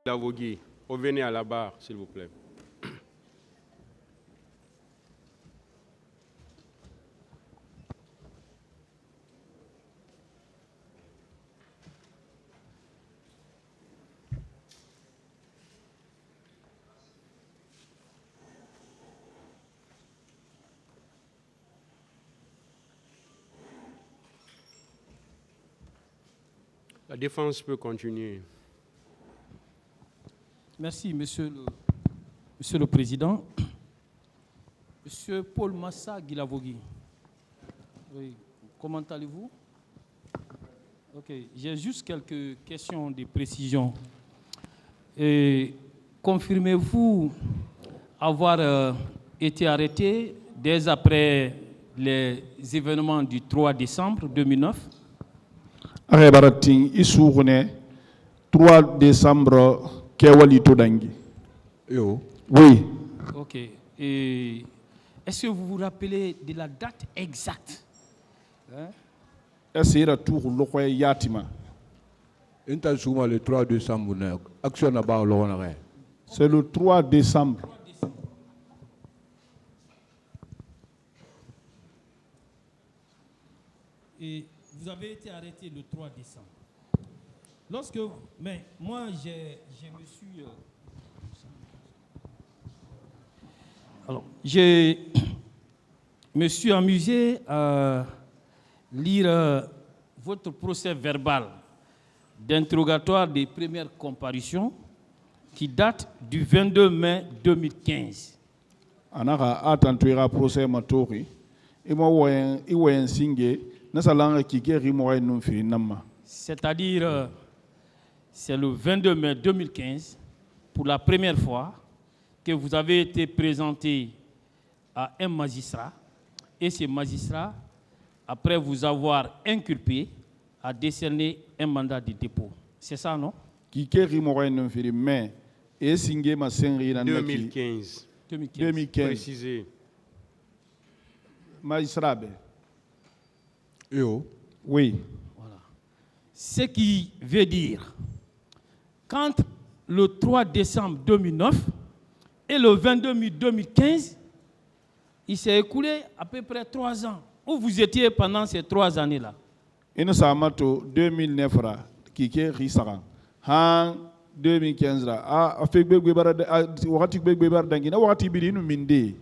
Lavogui, revenez à la barre, s'il vous plaît. La défense peut continuer. Merci, Monsieur le Président. Monsieur Paul Massa Guilavogui. Oui. Comment allez-vous? Ok. J'ai juste quelques questions de précision. Confirmez-vous avoir été arrêté dès après les événements du 3 décembre 2009? Arrebaratin isourne 3 décembre kewali todangi. Yo. Oui. Ok. Et est-ce que vous vous rappelez de la date exacte? Essira tour lokwe yatima. Inta souma le 3 décembre action na ba lo na. C'est le 3 décembre. Et vous avez été arrêté le 3 décembre. Mais moi, je me suis amusé à lire votre procès verbal d'interrogatoire des premières comparutions qui date du 22 mai 2015. Anaka atantuira procès matori. Iwen singe. C'est-à-dire, c'est le 22 mai 2015, pour la première fois, que vous avez été présenté à un magistrat, et ce magistrat, après vous avoir inculpé, a décerné un mandat de dépôt. C'est ça, non? 2015. 2015. Précisé. Magistrat. Oui. Voilà. Ce qui veut dire, quand le 3 décembre 2009 et le 22 mai 2015, il s'est écoulé à peu près 3 ans. Où vous étiez pendant ces 3 années-là? Ino samato 2009 ra kike risara han 2015 ra a fekbe bara wakati gbegbe bara dangi na wakati biri inu minde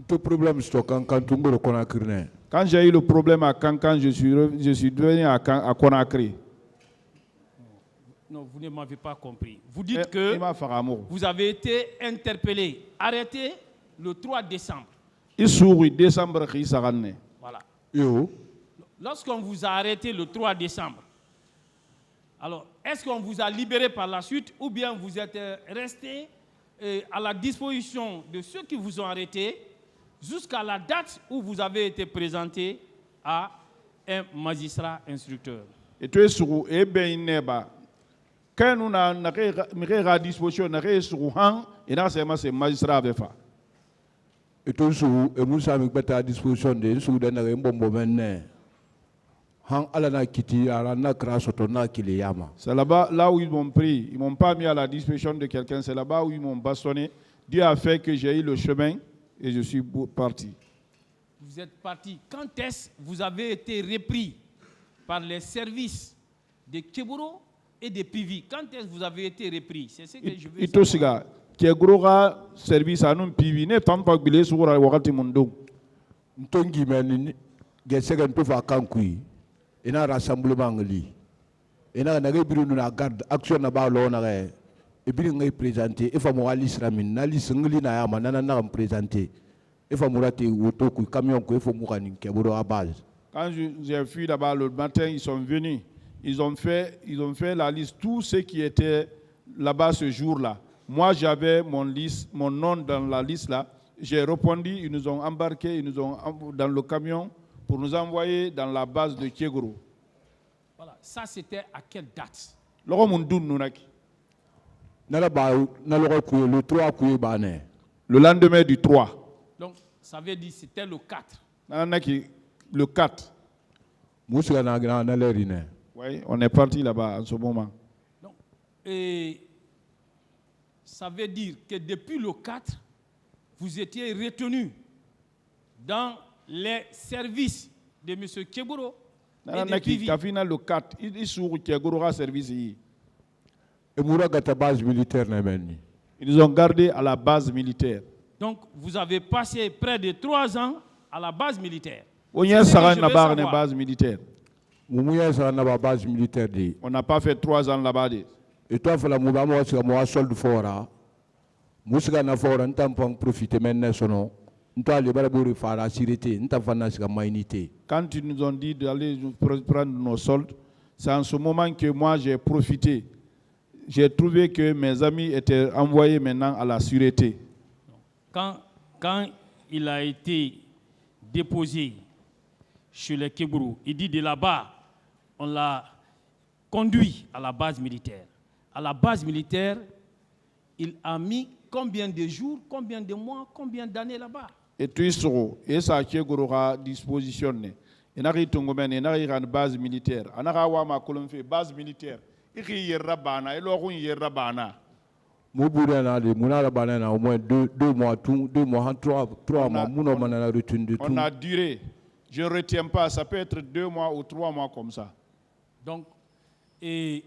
Tout problème stock quand tungo Conakry ne. Quand j'ai eu le problème à Kankan, je suis devenu à Conakry. Non, vous ne m'avez pas compris. Vous dites que vous avez été interpellé, arrêté le 3 décembre. Voilà. Lorsqu'on vous a arrêté le 3 décembre, alors est-ce qu'on vous a libéré par la suite ou bien vous êtes resté à la disposition de ceux qui vous ont arrêté jusqu'à la date où vous avez été présenté à un magistrat instructeur? Et tu es sur Ebeneba. Quand nous avons à disposition, nous avons sur Han, et là c'est magistrat avec ça. Et tout sur et nous sommes à disposition de sous d'un bon moment. Han alana kiti alana crash otona kiliyama. C'est là-bas, là où ils m'ont pris. Ils m'ont pas mis à la disposition de quelqu'un. C'est là-bas où ils m'ont bastonné. Dieu a fait que j'ai eu le chemin. Et je suis parti. Vous êtes parti. Quand est-ce que vous avez été repris par les services de Keburo et de Pivi? Quand est-ce que vous avez été repris? C'est ce que je veux savoir. Keburo service à nous Pivi. Ne t'en pas bilé sur la wakati mundo. Ntongi meni gesegen to fa kankui. Ina rassemblement ngali. Ina na biru na garde action na ba lo na re. Et puis il présenté il faut moi l'islamine na l'isngli na ya manana na présenté il faut moi rater auto ku camion ku il faut moi ni Keburo à base. Quand j'ai fui là-bas le matin, ils sont venus, ils ont fait la liste tous ceux qui étaient là-bas ce jour-là. Moi j'avais mon nom dans la liste là. J'ai répondu, ils nous ont embarqués, ils nous ont dans le camion pour nous envoyer dans la base de Kegoro. Voilà, ça c'était à quelle date? Le 3 le lendemain du 3. Donc, ça veut dire que c'était le 4. Le 4. Oui, on est parti là-bas en ce moment. Donc, et ça veut dire que depuis le 4, vous étiez retenu dans les services de M. Keburo et de Pivi. Kafina le 4 il sur Kegoro service yi. Et moura gata base militaire na menni. Ils nous ont gardés à la base militaire. Donc, vous avez passé près de 3 ans à la base militaire. On y a une base militaire. Base militaire. On n'a pas fait 3 ans là-bas. Et toi, il faut que solde fora. Musika na fora, on t'a profité maintenant sono. On t'a les baraburi faire la sécurité, on t'a fait la mainité. Quand ils nous ont dit d'aller prendre nos soldes, c'est en ce moment que moi j'ai profité. J'ai trouvé que mes amis étaient envoyés maintenant à la sûreté. Quand il a été déposé chez les Keburu, il dit de là-bas, on l'a conduit à la base militaire. À la base militaire, il a mis combien de jours, combien de mois, combien d'années là-bas? Et tout ça, et ça Keburu a dispositionné. Il n'a rien une base militaire. Il n'a rien une base militaire. Il y a une Moubourana de Mounara Banana au moins 2 mois, 2 mois, 3 mois, Mounomana retourne de tout. On a duré. Je ne retiens pas, ça peut être 2 mois ou 3 mois comme ça. Donc, et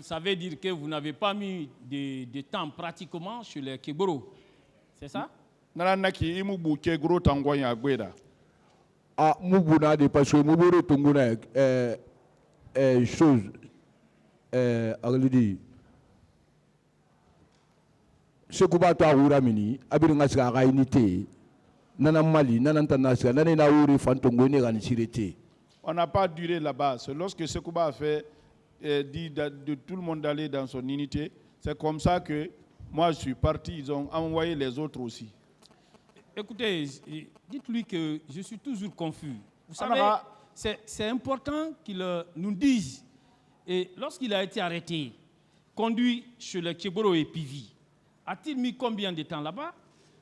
ça veut dire que vous n'avez pas mis de temps pratiquement chez les Keburu. C'est ça? Nanaki imubu Keburu tangoya gweda. Ah, Moubouna de parce que Moubouré Tongona chose dit. Ce que tu as dit, c'est la réalité. Mali, on n'a pas duré là-bas. C'est lorsque Sekouba a fait dit de tout le monde d'aller dans son unité. C'est comme ça que moi je suis parti. Ils ont envoyé les autres aussi. Écoutez, dites-lui que je suis toujours confus. Vous savez, c'est important qu'il nous dise. Et lorsqu'il a été arrêté, conduit chez le Keburo et Pivi, a-t-il mis combien de temps là-bas?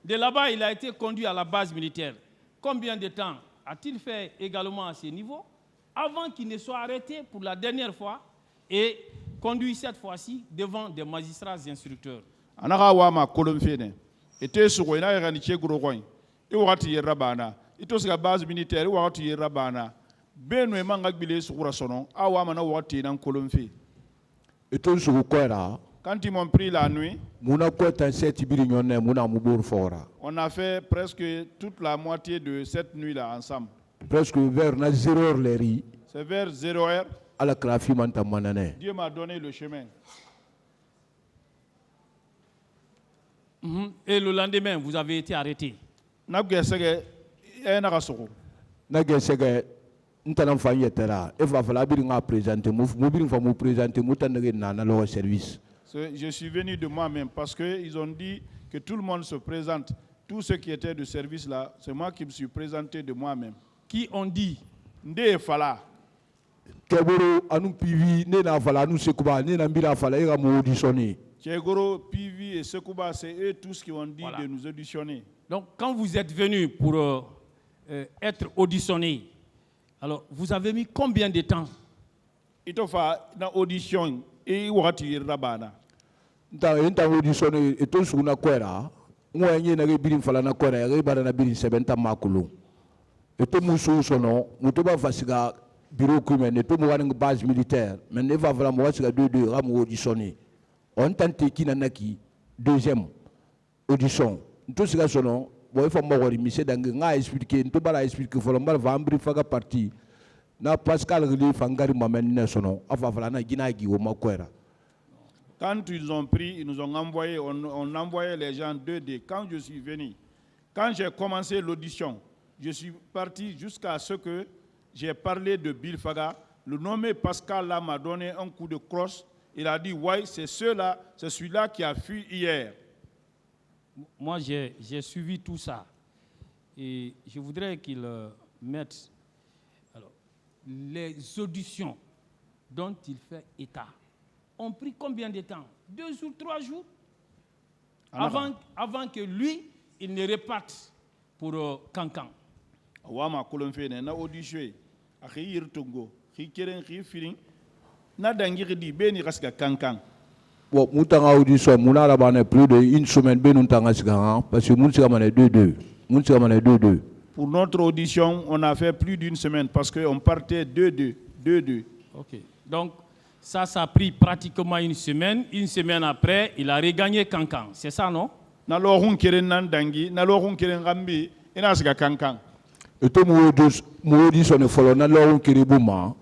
De là-bas, il a été conduit à la base militaire. Combien de temps a-t-il fait également à ce niveau avant qu'il ne soit arrêté pour la dernière fois et conduit cette fois-ci devant des magistrats instructeurs? Anakawama kolomfene. Était sur une aire de Keguro. Et wakati yerabana. Ito sika base militaire wakati yerabana. Benwe mangakbile sur sono. Awama na wakati nan kolomfe. Ito sur quoi? Quand ils m'ont pris la nuit, on a fait presque toute la moitié de cette nuit-là ensemble. Presque vers 0h les c'est vers 0h. Dieu m'a donné le chemin. Et le lendemain, vous avez été arrêté. Je suis venu de moi-même parce qu'ils ont dit que tout le monde se présente. Tous ceux qui étaient de service là, c'est moi qui me suis présenté de moi-même. Qui ont dit? Nde Fala. Keboro, anu Pivi, ne na Fala, anu Sekouba, ne na Mbila Fala, ils ont auditionné. Keboro, Pivi et Sekouba, c'est eux tous qui ont dit de nous auditionner. Donc, quand vous êtes venus pour être auditionnés, alors vous avez mis combien de temps? Il a fait une audition et il a tiré la banane. Dans une audition, et tout sur une quera, moi, il y a une birin falana quera, il y a une birin sebenta maculo. Et tout moussou sono, moutoba fasiga bureau criminel, et tout mouane base militaire, mais ne va vraiment voir deux rames auditionné. On tente qui nanaki, deuxième audition. Tout ce que sono, il faut m'avoir mis dans expliquer, tout bala expliquer, il faut l'embaucher faga partie. Na Pascal Relief Fangari Mamene sono, afafalana Ginagi ou Makwera. Quand ils ont pris, ils nous ont envoyé, on envoyait les gens 2D. Quand je suis venu, quand j'ai commencé l'audition, je suis parti jusqu'à ce que j'ai parlé de Bill Faga. Le nommé Pascal là m'a donné un coup de crosse. Il a dit, ouais, c'est celui-là qui a fui hier. Moi, j'ai suivi tout ça. Et je voudrais qu'il mette les auditions dont il fait état ont pris combien de temps? 2 jours, 3 jours avant que lui, il ne reparte pour Kankan. Wama kolonfene na audition akhi tongo khi keren khi feeling na dangi di beni raska Kankan. Bon, moutanga audition, mouna la bane plus d'une semaine, ben nous tanga sigara, parce que mounsiga mané 2-2. Mounsiga mané 2-2. Pour notre audition, on a fait plus d'une semaine parce qu'on partait 2-2. 2-2. Ok. Donc, ça a pris pratiquement une semaine. Une semaine après, il a regagné Kankan. C'est ça, non? Nalorun keren nandangi, nalorun keren gambi, inasiga kankan. Et tout mon audition est follow, n'a l'on qui ribouma.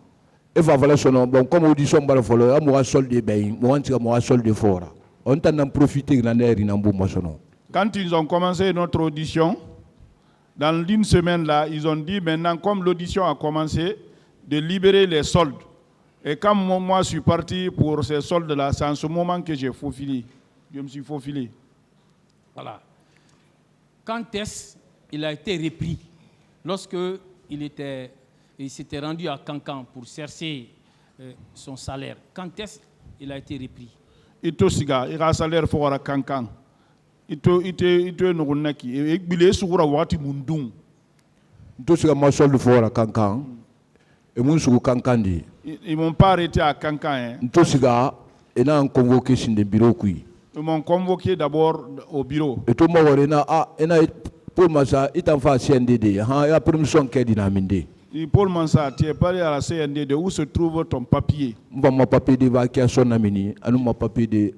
Et va falloir son bon, comme audition va le follow, à moi sol de bain, moi sol de fora. On t'en a profité de l'air in ambouma son nom. Quand ils ont commencé notre audition, dans une semaine là, ils ont dit maintenant, comme l'audition a commencé, de libérer les soldes. Et quand moi je suis parti pour ces soldes-là, c'est en ce moment que j'ai faufilé. Je me suis faufilé. Voilà. Quand est-ce qu'il a été repris? Lorsque il s'était rendu à Kankan pour chercher son salaire. Quand est-ce qu'il a été repris? Ito siga, il a salaire pour à Kankan. Ito nurunaki. Et il est sur la wati mundung. Tout ce que moi sol de fora cancan. Et mon sou cancandi. Ils m'ont pas arrêté à Kankan. Tout ce gars, et là on convoqué sur des bureaux qui. Ils m'ont convoqué d'abord au bureau. Et tout le monde a pour moi ça, il t'en fait CNDD. Il y a permission qui est dynamité. Et Paul Mansa, tu es parlé à la CNDD, où se trouve ton papier? Mon papier d'évacuation namini, à nous mon papier de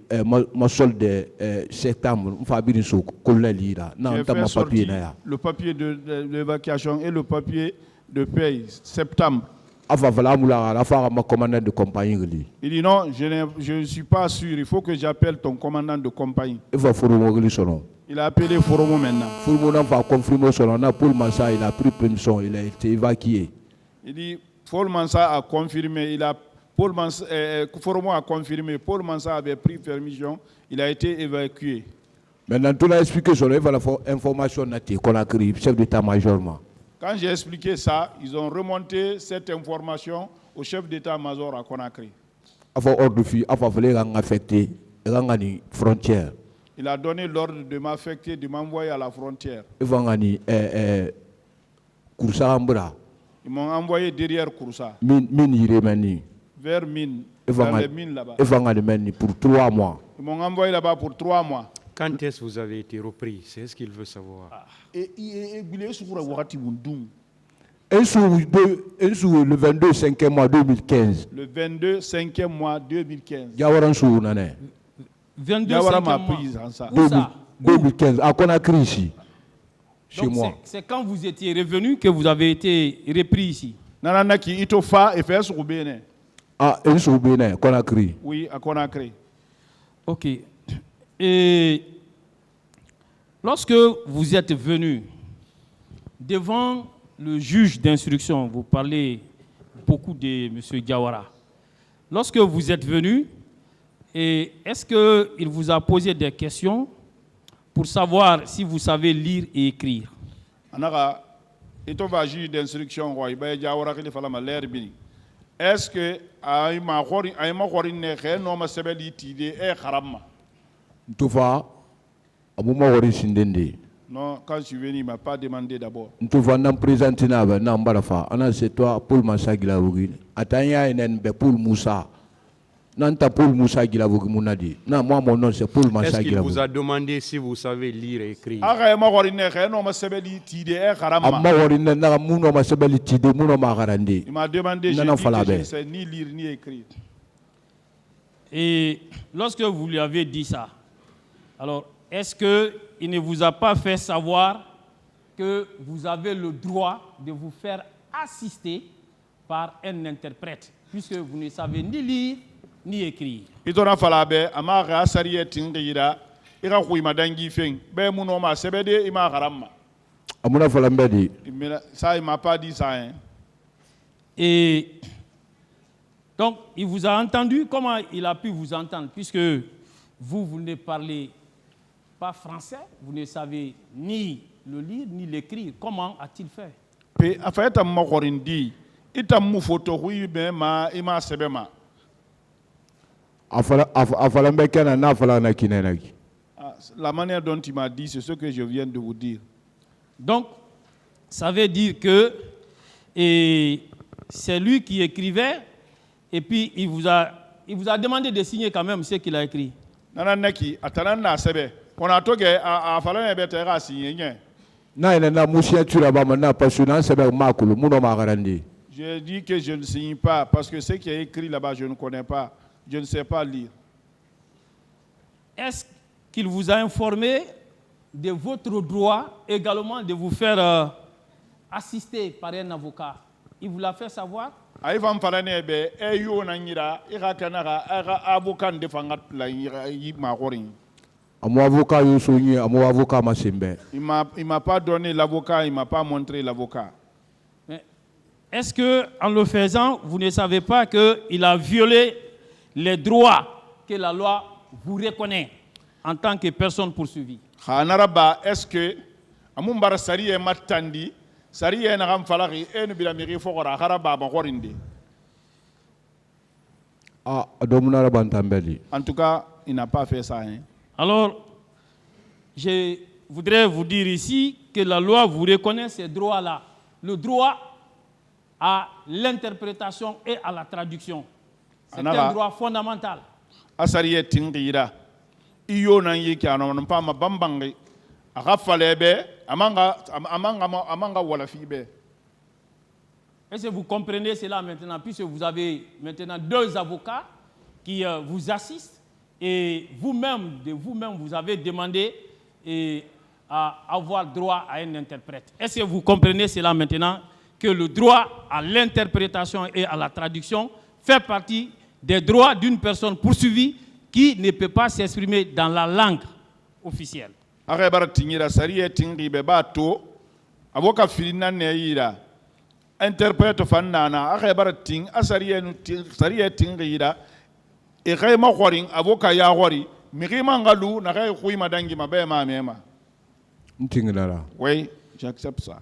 ma solde de septembre, on fait bien ce qu'on l'a lu là. Non, t'as mon papier là. Le papier de l'évacuation et le papier de paye septembre. Enfin voilà, moula, la faire ma commandant de compagnie. Il dit non, je ne suis pas sûr. Il faut que j'appelle ton commandant de compagnie. Il va fourmoyer son nom. Il a appelé Foromo maintenant. Fourmoyer va confirmer son nom. Paul Mansa, il a pris permission, il a été évacué. Il dit Paul Mansa a confirmé. Foromo a confirmé. Paul Mansa avait pris permission. Il a été évacué. Maintenant, tout l'a expliqué sur il va la information qu'on a créé, chef d'état-major. Quand j'ai expliqué ça, ils ont remonté cette information au chef d'état-major à Conakry. Avant ordre de fille, avant fallait affecter les frontières. Il a donné l'ordre de m'affecter, de m'envoyer à la frontière. Ils m'ont envoyé derrière Kouroussa. Vers Mine. Dans les mines là-bas. Pour 3 mois. Ils m'ont envoyé là-bas pour 3 mois. Quand est-ce que vous avez été repris? C'est ce qu'il veut savoir. Un jour, le 22 5e mois 2015. Le 22 5e mois 2015. Yawaran sou nané. 22 Yawara m'a 5e mois. prise en ça. Où ça? 2015, à Conakry ici. Chez Donc moi. c'est quand vous étiez revenu que vous avez été repris ici. Nananaki itofa et fait sur Bénin. Ah, un jour Bénin, Conakry. Oui, à Conakry. Ok. Et lorsque vous êtes venu devant le juge d'instruction, vous parlez beaucoup de M. Diawara. Lorsque vous êtes venu, est-ce qu'il vous a posé des questions pour savoir si vous savez lire et écrire? Anaka, itofa juge d'instruction, Diawara qui fala ma l'air bini. Est-ce que aïma khori ne no ma sebeli tide e kharamma? Toufa, Abouma Wari Sindende. Non, quand je suis venu, il ne m'a pas demandé d'abord. Toufa, n'en présente n'a n'ambarafa. Ana c'est toi, Paul Massa Gilavogin. Atanya enen be Paul Moussa. Nanta Paul Moussa Gilavogin Mounadi. Non, moi, mon nom c'est Paul Massa Est-ce qu'il Gilavogin. vous a demandé si vous savez lire et écrire? Aïma khori ne no ma sebeli tide e kharamma. Amma Wari n'a mouno ma sebeli tide, mouno ma garandi. Il m'a demandé, je ne sais ni lire ni écrire. Et lorsque vous lui avez dit ça, alors est-ce qu'il ne vous a pas fait savoir que vous avez le droit de vous faire assister par un interprète, puisque vous ne savez ni lire ni écrire? Itona falabe amara asariye tingira ira kuima dangi feng be muno ma sebede ima haramma. Amuna Falambedi. Ça il m'a pas dit ça hein. Et donc il vous a entendu. Comment il a pu vous entendre, puisque vous ne parlez pas français, vous ne savez ni le lire ni l'écrire? Comment a-t-il fait? Pe afata makorindi itam mu photo hui be ma ima sebema. La manière dont il m'a dit, c'est ce que je viens de vous dire. Donc, ça veut dire que c'est lui qui écrivait et puis il vous a il vous a demandé de signer quand même ce qu'il a écrit. Nana neki atana na sebe. On a toge a fala ne bete ga signer. Na ina na musiature ba na passionant sebe makulu muno magarandi. Je dis que je ne signe pas parce que ce qui est écrit là-bas je ne connais pas. Je ne sais pas lire. Est-ce qu'il vous a informé de votre droit également de vous faire assister par un avocat? Il vous l'a fait savoir? Aïvam farane be eyo na nyira ira kanara avocat de fangat la yi magorin. Amo avocat yo sonye, amo avocat masembe. Il m'a pas donné l'avocat, il m'a pas montré l'avocat. Est-ce que en le faisant, vous ne savez pas qu'il a violé les droits que la loi vous reconnaît en tant que personne poursuivie? Khanaraba, est-ce que amumbara sari e matandi sari e na gam falari e no bilamiri fogora kharaba ba gorinde? Ah, adomuna bantambeli. En tout cas, il n'a pas fait ça. Hein. Alors, je voudrais vous dire ici que la loi vous reconnaît ces droits-là. Le droit à l'interprétation et à la traduction. C'est un droit fondamental. Asari e tingira. Iyo na yiki anon pa ma bambangi. Aga falebe amanga wala fibe. Est-ce que vous comprenez cela maintenant, puisque vous avez maintenant 2 avocats qui vous assistent et vous-même, vous avez demandé à avoir droit à un interprète. Est-ce que vous comprenez cela maintenant, que le droit à l'interprétation et à la traduction fait partie des droits d'une personne poursuivie qui ne peut pas s'exprimer dans la langue officielle? Avocat filina neira interprète fanana akhebara ting sariye tingira e khayma khoring avocat ya khori mirima ngalu na khay khuyma dangi mabe ma mema. Ntingala. Oui, j'accepte ça.